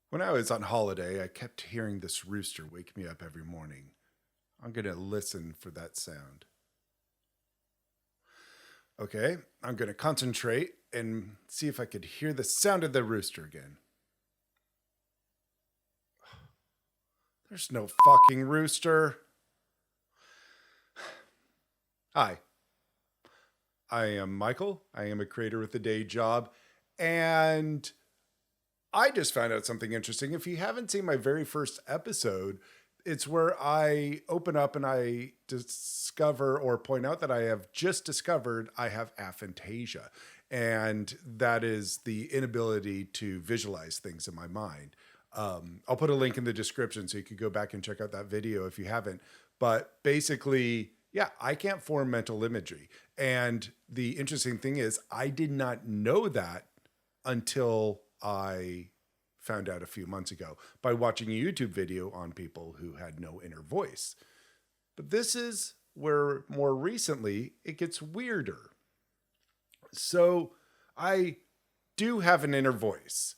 When I was on holiday, I kept hearing this rooster wake me up every morning. I'm going to listen for that sound. Okay, I'm going to concentrate and see if I could hear the sound of the rooster again. There's no fucking rooster. Hi, I am Michael. I am a creator with a day job. And I just found out something interesting. If you haven't seen my very first episode, it's where I open up and I discover or point out that I have just discovered I have aphantasia. And that is the inability to visualize things in my mind. I'll put a link in the description so you could go back and check out that video if you haven't. But basically, yeah, I can't form mental imagery. And the interesting thing is, I did not know that until I found out a few months ago by watching a YouTube video on people who had no inner voice. But this is where more recently it gets weirder. So I do have an inner voice.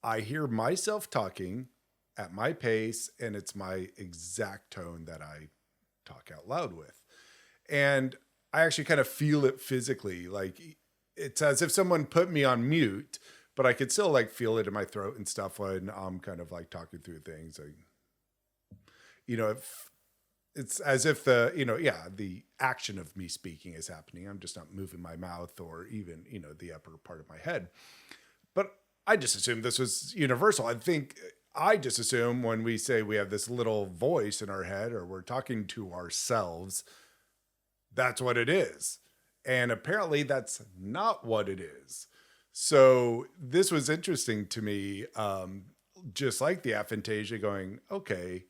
I hear myself talking at my pace, and it's my exact tone that I talk out loud with. And I actually kind of feel it physically. Like it's as if someone put me on mute, but I could still like feel it in my throat and stuff when I'm kind of like talking through things. It's as if the action of me speaking is happening. I'm just not moving my mouth or even, the upper part of my head. But I just assumed this was universal. I just assume when we say we have this little voice in our head or we're talking to ourselves, that's what it is. And apparently that's not what it is. So this was interesting to me, just like the aphantasia going, okay,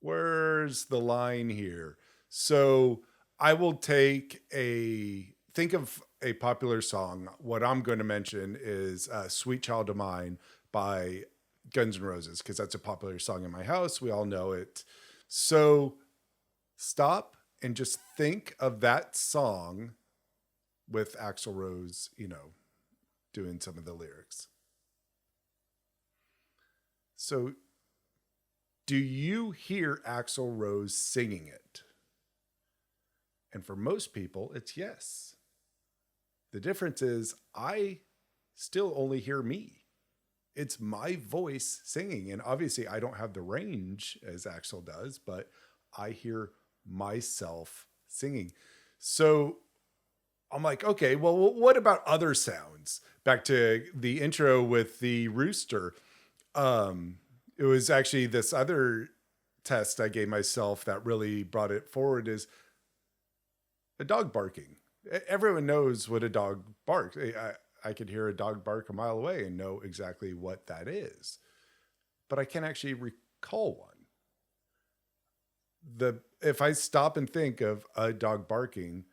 where's the line here? So I will think of a popular song. What I'm going to mention is Sweet Child of Mine by Guns N' Roses, because that's a popular song in my house. We all know it. So stop and just think of that song with Axl Rose, doing some of the lyrics. So do you hear Axl Rose singing it? And for most people, it's yes. The difference is I still only hear me. It's my voice singing. And obviously I don't have the range as Axl does, but I hear myself singing. So I'm like, okay, well, what about other sounds? Back to the intro with the rooster. It was actually this other test I gave myself that really brought it forward is a dog barking. Everyone knows what a dog barks. I could hear a dog bark a mile away and know exactly what that is, but I can't actually recall one. If I stop and think of a dog barking,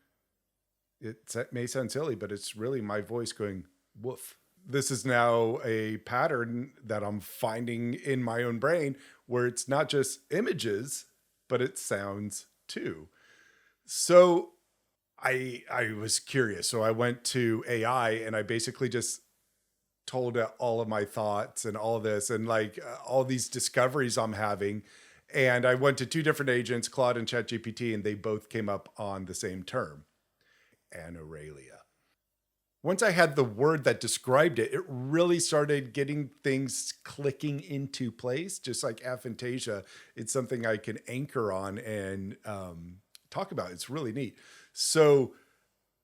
it may sound silly, but it's really my voice going woof. This is now a pattern that I'm finding in my own brain where it's not just images, but it sounds too. So I was curious. So I went to AI and I basically just told it all of my thoughts and all of this and all these discoveries I'm having. And I went to two different agents, Claude and ChatGPT, and they both came up on the same term, Anauralia. Once I had the word that described it, it really started getting things clicking into place. Just like aphantasia, it's something I can anchor on and talk about. It's really neat. So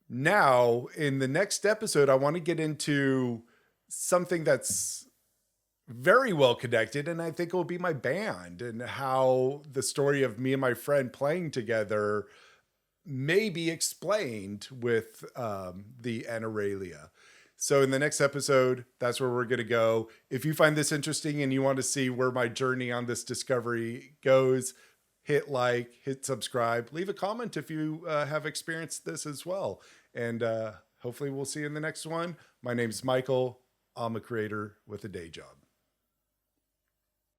now in the next episode, I want to get into something that's very well connected, and I think it will be my band and how the story of me and my friend playing together may be explained with the Anauralia. So in the next episode, that's where we're going to go. If you find this interesting and you want to see where my journey on this discovery goes, hit like, hit subscribe, leave a comment if you have experienced this as well. And hopefully we'll see you in the next one. My name's Michael. I'm a creator with a day job.